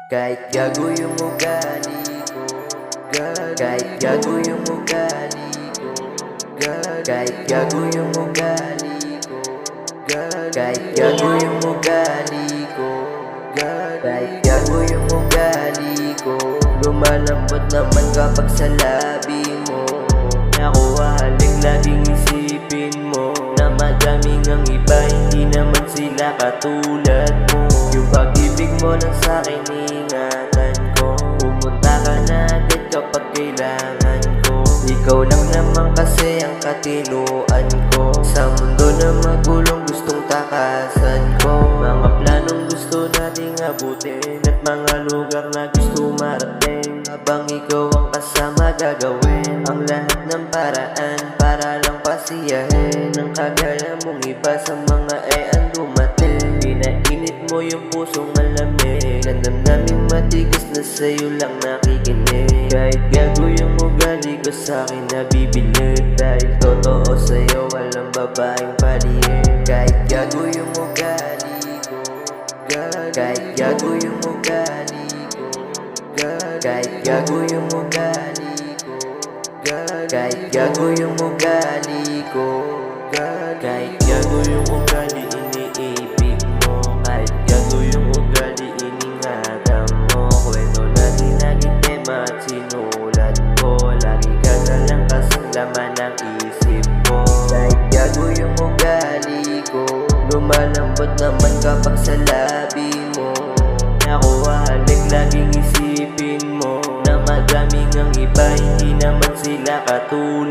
Kahit gago yung ugali ko, kahit gago yung ugali ko, kahit gago yung ugali ko, kahit gago yung ugali ko, kahit gago yung ugali ko. Lumalambot naman kapag sa labi mo. Nakuha halik laging isipin mo na madaming ang iba, hindi naman sila katulad mo. Yung pag-ibig mo lang sa'kin ingatan ko. Pumunta ka na agad kapag kailangan ko. Ikaw lang naman kasi ang katinuan ko. Sa mundo na magulong gustong takasan ko. Mga planong gusto nating abutin at mga lugar na gusto marating. Habang ikaw ang kasama gagawin ang lahat ng paraan para lang pasiyahin ang kagaya mong iba sa mga dumating. Pinainit mo yung pusong malamig, ang damdaming matigas na sa'yo lang nakikinig. Kahit gago yung ugali ko sa'kin nabibilib, dahil totoo sa'yo walang babaeng paliin. Kahit gago yung ugali ko, kahit gago yung ugali ko, kahit gago yung ugali ko, kahit gago yung ugali ko, kahit gago yung ugali iniibig mo, kahit gago yung ugali iningatan mo. Kwento natin naging tema at sinulat ko, lagi ka na lang kasang laman ng isip ko. Kahit gago yung ugali ko, lumalambot naman kapag sa labi mo. Nakuha halik laging isipin mo na madaming ang iba, hindi naman sila katulad